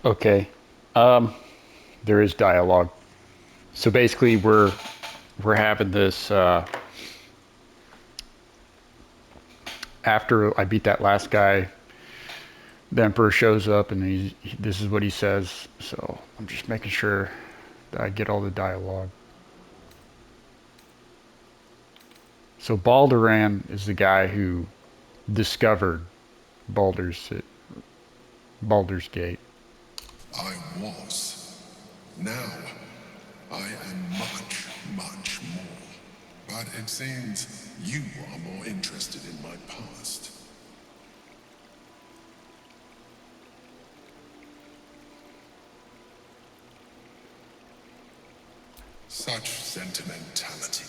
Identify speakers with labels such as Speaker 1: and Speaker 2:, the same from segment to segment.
Speaker 1: Okay. Um, there is dialogue. So basically, we're having this after I beat that last guy. The Emperor shows up, and this is what he says. So I'm just making sure that I get all the dialogue. So Balderan is the guy who discovered Baldur's Gate.
Speaker 2: I was. Now, I am much, much more. But it seems you are more interested in my past. Such sentimentality.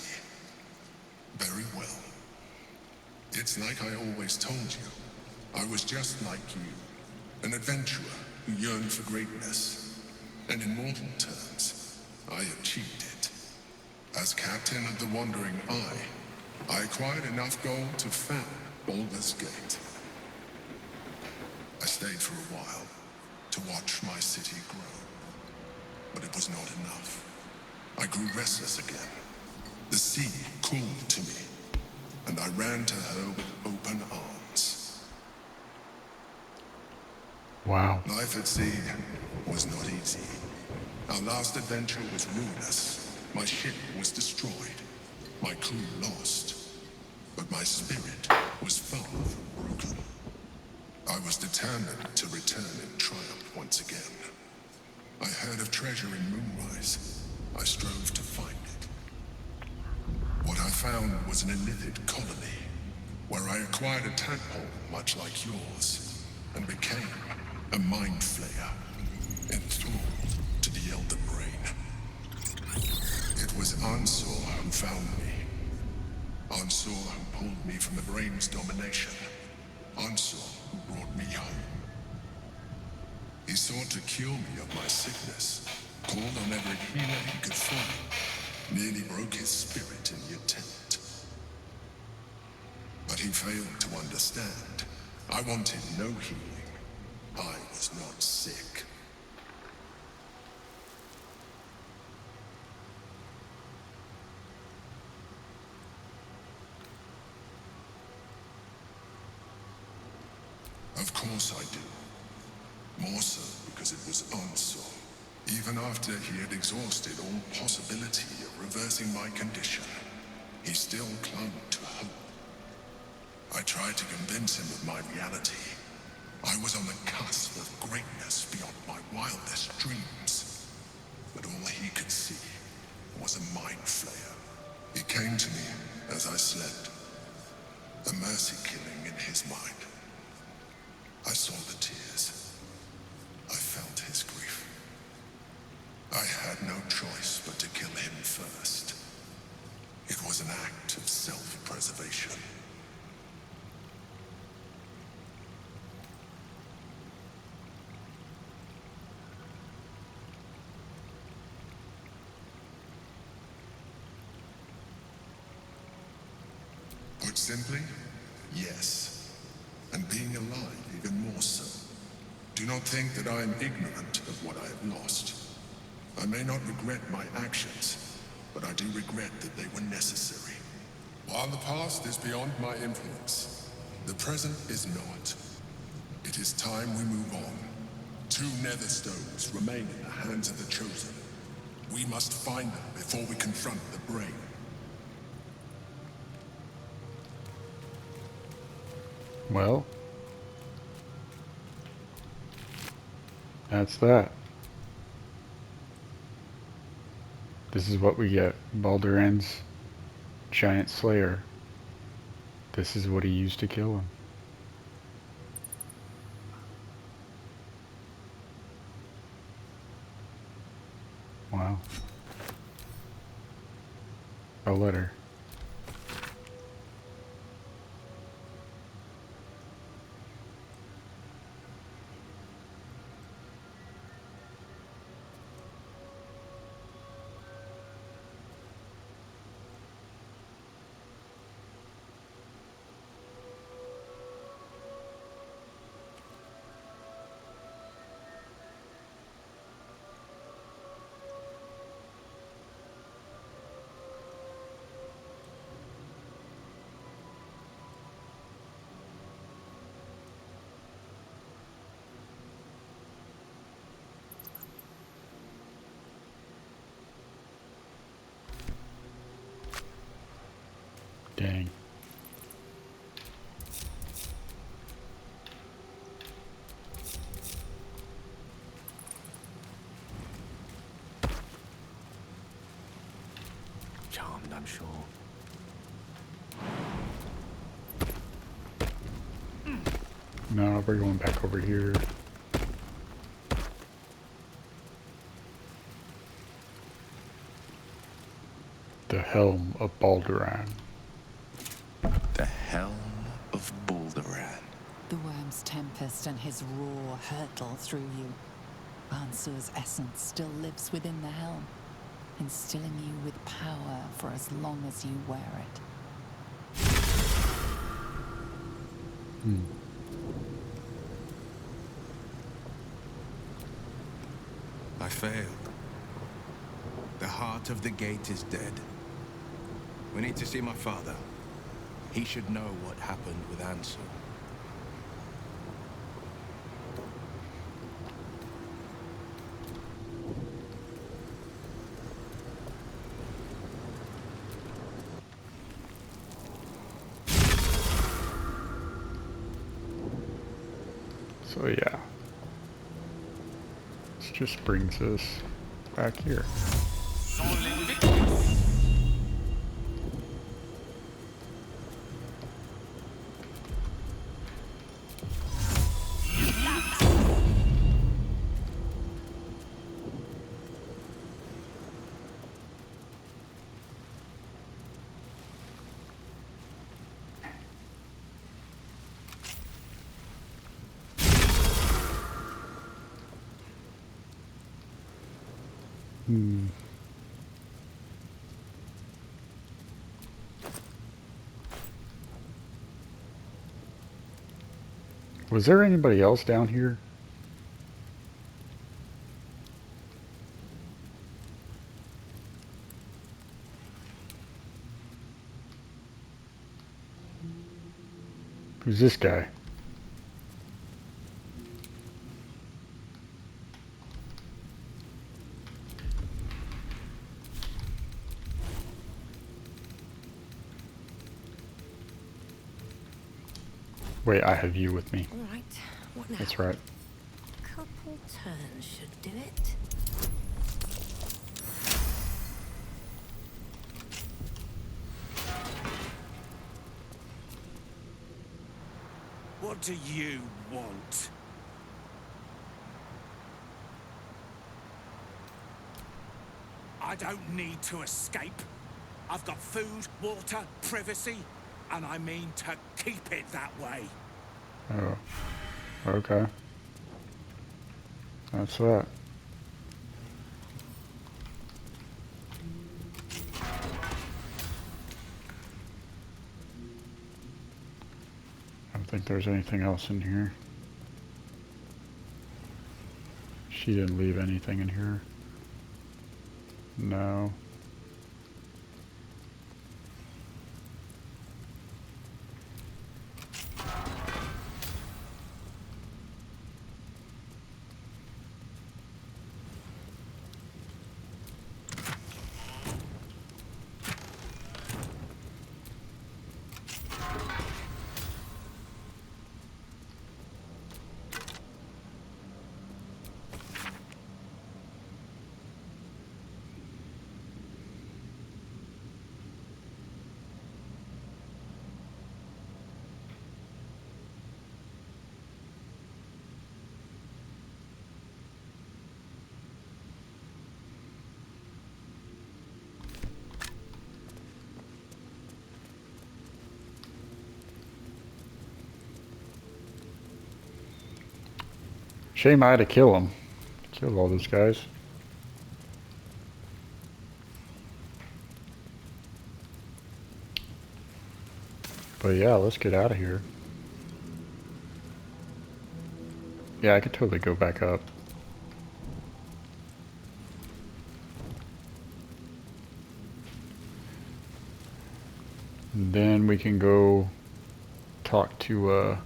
Speaker 2: Very well. It's like I always told you. I was just like you. An adventurer who yearned for greatness. And in mortal terms, I achieved it. As captain of the Wandering Eye, I acquired enough gold to found Baldur's Gate. I stayed for a while to watch my city grow. But it was not enough. I grew restless again. The sea called to me, and I ran to her with open arms.
Speaker 1: Wow.
Speaker 2: Life at sea was not easy. Our last adventure was ruinous. My ship was destroyed. My crew lost. But my spirit was far from broken. I was determined to return in triumph once again. I heard of treasure in Moonrise. I strove to find it. What I found was an illithid colony, where I acquired a tadpole much like yours, and became a mind flayer, enthralled to the Elder Brain. It was Ansur who found me. Ansur who pulled me from the Brain's domination. Ansur who brought me home. He sought to cure me of my sickness, called on every healer he could find, nearly broke his spirit in the attempt. But he failed to understand. I wanted no healing. I was not sick. Of course I do. More so because it was Ansur. Even after he had exhausted all possibility of reversing my condition, he still clung to hope. I tried to convince him of my reality. I was on the cusp of greatness beyond my wildest dreams. But all he could see was a mind flayer. He came to me as I slept, a mercy killing in his mind. I saw the tears. I felt his grief. I had no choice but to kill him first. It was an act of self-preservation. Put simply, yes. And being alive even more so. Do not think that I am ignorant of what I have lost. I may not regret my actions, but I do regret that they were necessary. While the past is beyond my influence, the present is not. It is time we move on. Two nether stones remain in the hands of the Chosen. We must find them before we confront the Brain.
Speaker 1: Well, that's that. This is what we get. Balduran's giant slayer. This is what he used to kill him. Wow. A letter. Dang.
Speaker 3: Charmed, I'm sure.
Speaker 1: No, we're going back over here. The Helm of Balduran.
Speaker 2: The Helm of Balduran.
Speaker 4: The worm's tempest and his roar hurtle through you. Ansur's essence still lives within the helm, instilling you with power for as long as you wear it.
Speaker 5: I failed. The heart of the gate is dead. We need to see my father. He should know what happened with Ansur.
Speaker 1: So yeah. This just brings us back here. Was there anybody else down here? Who's this guy? Wait, I have you with me.
Speaker 6: All right, what now?
Speaker 1: That's right.
Speaker 6: Couple turns should do it.
Speaker 3: What do you want? I don't need to escape. I've got food, water, privacy, and I mean to keep it that way.
Speaker 1: Oh, okay. That's that. I don't think there's anything else in here. She didn't leave anything in here. No. Shame I had to kill him. Kill all those guys. But yeah, let's get out of here. Yeah, I could totally go back up. And then we can go talk to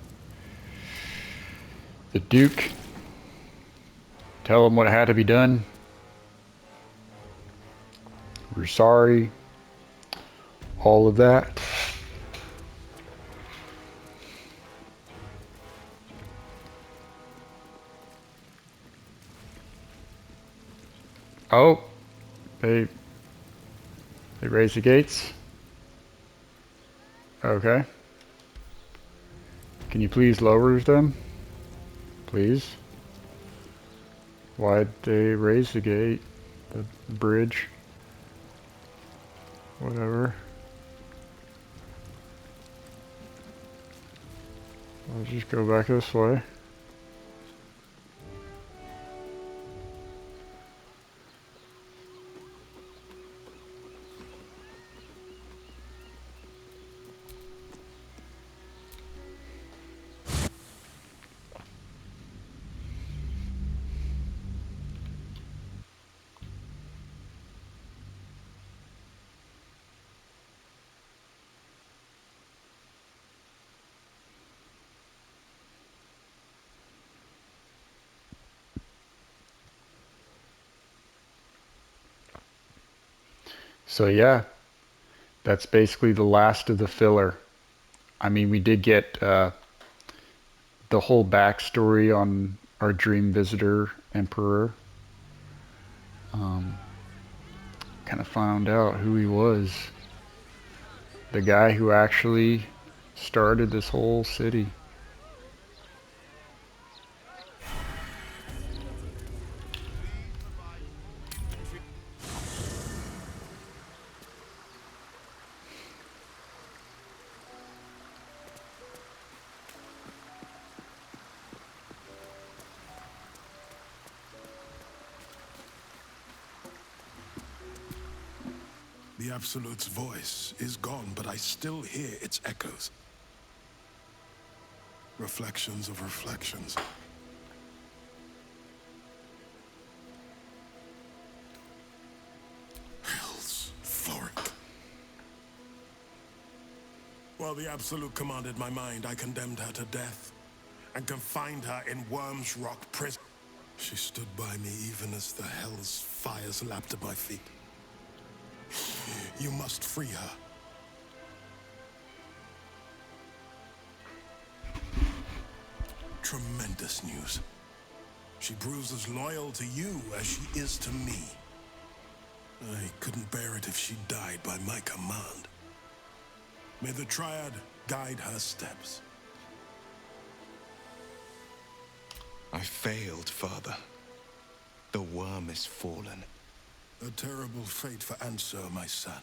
Speaker 1: the Duke. Tell him what had to be done. We're sorry. All of that. Oh, they raise the gates. Okay. Can you please lower them? Please. Why'd they raise the gate? The bridge? Whatever. I'll just go back this way. So yeah, that's basically the last of the filler. I mean, we did get the whole backstory on our dream visitor emperor. Kind of found out who he was. The guy who actually started this whole city.
Speaker 2: The Absolute's voice is gone, but I still hear its echoes. Reflections of reflections. Hell's Fork. While the Absolute commanded my mind, I condemned her to death and confined her in Worm's Rock prison. She stood by me even as the Hell's fires lapped at my feet. You must free her. Tremendous news. She proves as loyal to you as she is to me. I couldn't bear it if she died by my command. May the Triad guide her steps.
Speaker 5: I failed, Father. The worm is fallen.
Speaker 2: A terrible fate for Ansur, my son.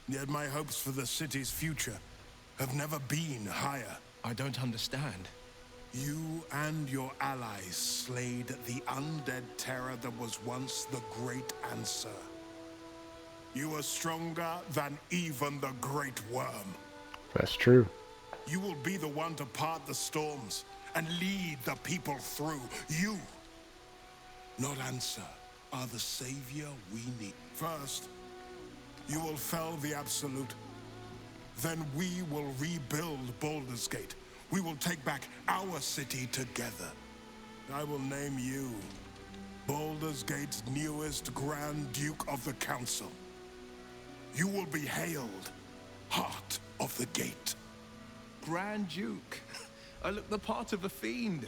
Speaker 2: Yet my hopes for the city's future have never been higher.
Speaker 5: I don't understand.
Speaker 2: You and your allies slayed the undead terror that was once the Great Ansur. You are stronger than even the Great Worm.
Speaker 1: That's true.
Speaker 2: You will be the one to part the storms and lead the people through. You, not Ansur, are the savior we need. First, you will fell the Absolute. Then we will rebuild Baldur's Gate. We will take back our city together. I will name you Baldur's Gate's newest Grand Duke of the Council. You will be hailed Heart of the Gate.
Speaker 5: Grand Duke. I look the part of a fiend.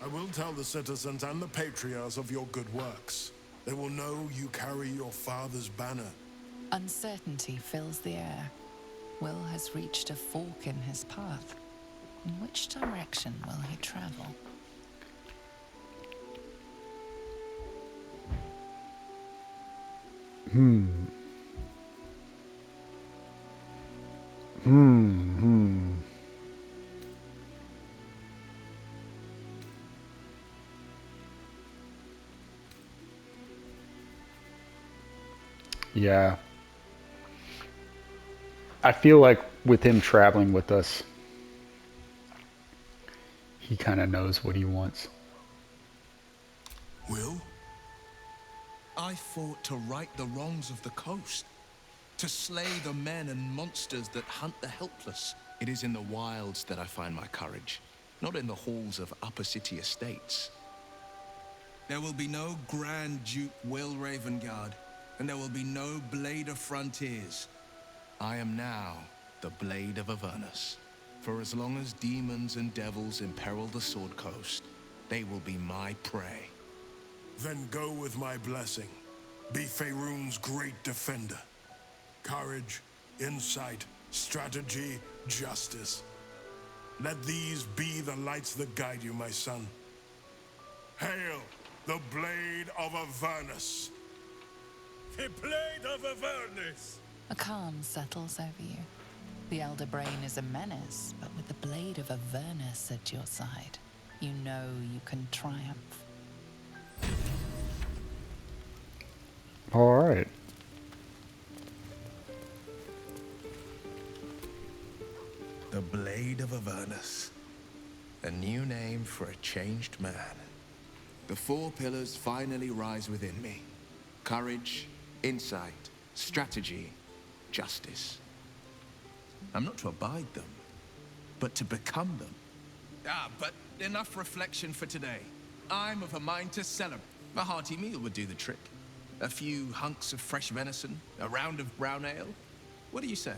Speaker 2: I will tell the citizens and the patriarchs of your good works. They will know you carry your father's banner.
Speaker 4: Uncertainty fills the air. Will has reached a fork in his path. In which direction will he travel?
Speaker 1: Yeah. I feel like with him traveling with us, he kind of knows what he wants.
Speaker 2: Will?
Speaker 5: I fought to right the wrongs of the coast. To slay the men and monsters that hunt the helpless. It is in the wilds that I find my courage, not in the halls of upper city estates. There will be no Grand Duke Will Ravengard, and there will be no Blade of Frontiers. I am now the Blade of Avernus. For as long as demons and devils imperil the Sword Coast, they will be my prey.
Speaker 2: Then go with my blessing. Be Faerun's great defender. Courage, insight, strategy, justice. Let these be the lights that guide you, my son. Hail, the Blade of Avernus! The Blade of Avernus!
Speaker 4: A calm settles over you. The Elder Brain is a menace, but with the Blade of Avernus at your side, you know you can triumph.
Speaker 1: All right.
Speaker 5: The Blade of Avernus. A new name for a changed man. The four pillars finally rise within me. Courage, insight, strategy, justice. I'm not to abide them, but to become them. But enough reflection for today. I'm of a mind to celebrate. A hearty meal would do the trick. A few hunks of fresh venison, a round of brown ale. What do you say?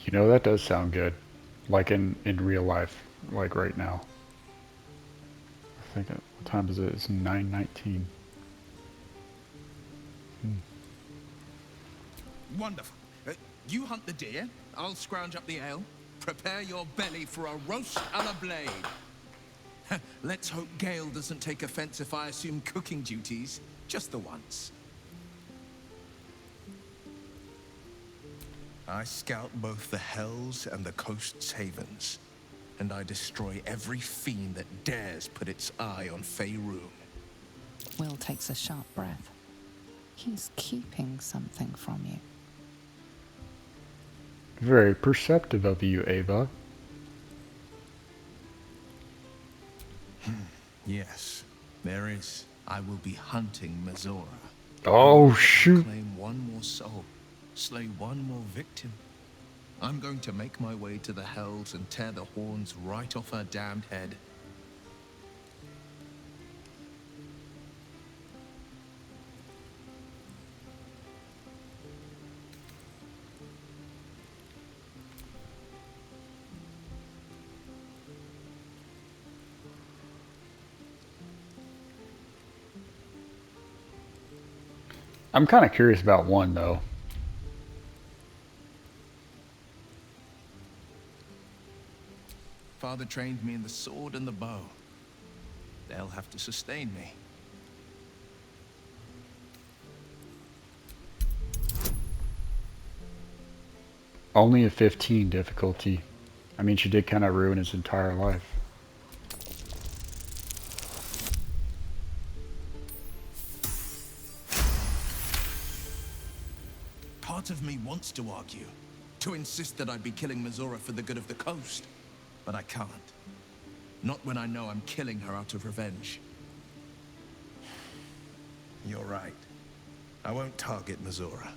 Speaker 1: You know, that does sound good. Like in real life, like right now. I think, what time is it? It's 9:19.
Speaker 5: Wonderful. You hunt the deer, I'll scrounge up the ale. Prepare your belly for a roast a la blade. Let's hope Gale doesn't take offense if I assume cooking duties just the once. I scout both the hells and the coast's havens, and I destroy every fiend that dares put its eye on Faerun.
Speaker 4: Will takes a sharp breath. He's keeping something from you.
Speaker 1: Very perceptive of you, Ava.
Speaker 5: Yes, there is. I will be hunting Mazora.
Speaker 1: Oh, shoot.
Speaker 5: Claim one more soul, slay one more victim. I'm going to make my way to the hells and tear the horns right off her damned head.
Speaker 1: I'm kind of curious about one, though.
Speaker 5: Father trained me in the sword and the bow. They'll have to sustain me.
Speaker 1: Only a 15 difficulty. I mean, she did kind of ruin his entire life.
Speaker 5: Part of me wants to argue, to insist that I'd be killing Mazora for the good of the coast. But I can't. Not when I know I'm killing her out of revenge. You're right. I won't target Mazora.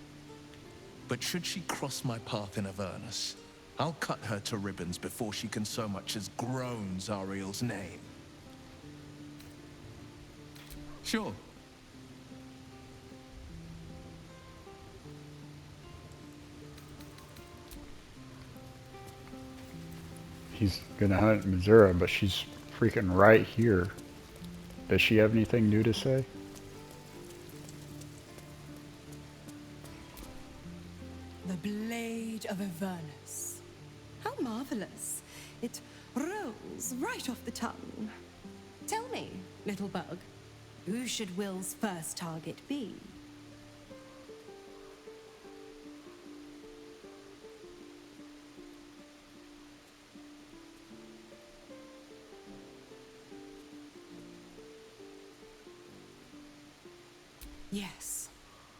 Speaker 5: But should she cross my path in Avernus, I'll cut her to ribbons before she can so much as groan Zariel's name. Sure.
Speaker 1: He's gonna hunt Missouri, but she's freaking right here. Does she have anything new to say?
Speaker 7: The Blade of Avernus. How marvelous. It rolls right off the tongue. Tell me, little bug, who should Will's first target be? Yes,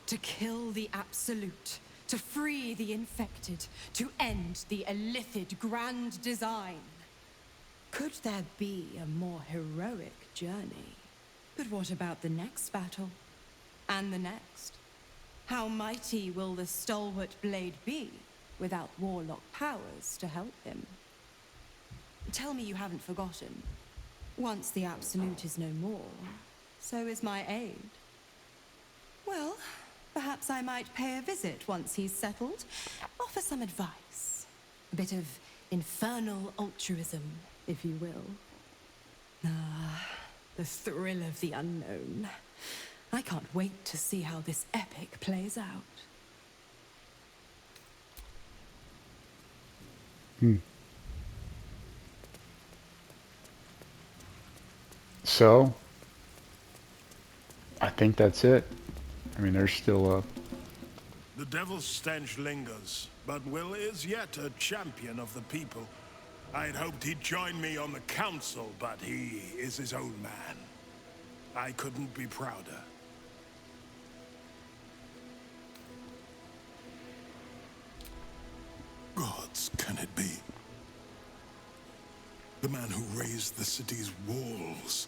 Speaker 7: to kill the Absolute, to free the infected, to end the illithid grand design. Could there be a more heroic journey? But what about the next battle? And the next? How mighty will the stalwart blade be without warlock powers to help him? Tell me you haven't forgotten. Once the Absolute is no more, so is my aid. Well, perhaps I might pay a visit once he's settled. Offer some advice. A bit of infernal altruism, if you will. the thrill of the unknown. I can't wait to see how this epic plays out.
Speaker 1: So, I think that's it. I mean, there's still a...
Speaker 8: The devil's stench lingers, but Will is yet a champion of the people. I had hoped he'd join me on the council, but he is his own man. I couldn't be prouder.
Speaker 2: Gods, can it be? The man who raised the city's walls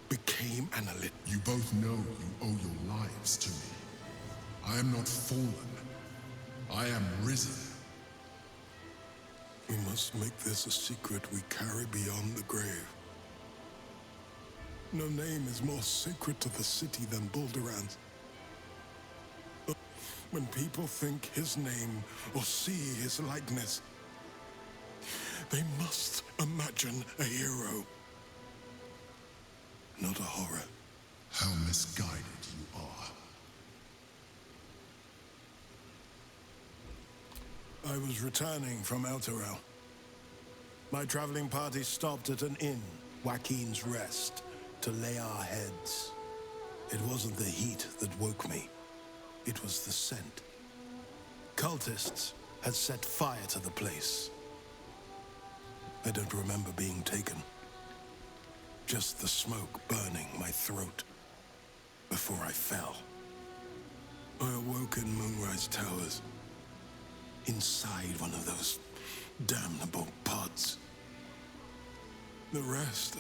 Speaker 2: became an elite. You both know you owe your lives to me. I am not fallen. I am risen. We must make this a secret we carry beyond the grave. No name is more sacred to the city than Bulderan's. When people think his name or see his likeness, they must imagine a hero, not a horror. How misguided you are. I was returning from El Terrell. My traveling party stopped at an inn, Joaquin's Rest, to lay our heads. It wasn't the heat that woke me. It was the scent. Cultists had set fire to the place. I don't remember being taken. Just the smoke burning my throat before I fell. I awoke in Moonrise Towers, inside one of those damnable pods. The rest,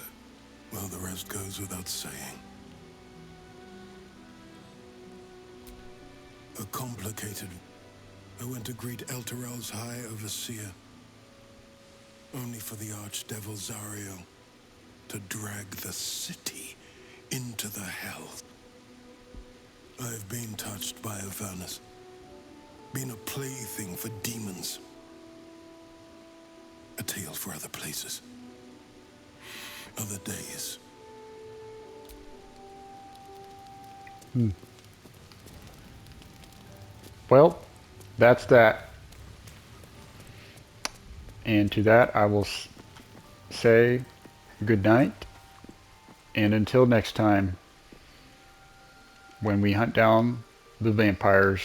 Speaker 2: well, the rest goes without saying. A complicated... I went to greet El Terrell's High Overseer, only for the Archdevil Zariel to drag the city into the hell. I've been touched by Avernus, been a plaything for demons. A tale for other places, other days.
Speaker 1: Well, that's that. And to that, I will say good night. And until next time, when we hunt down the vampires.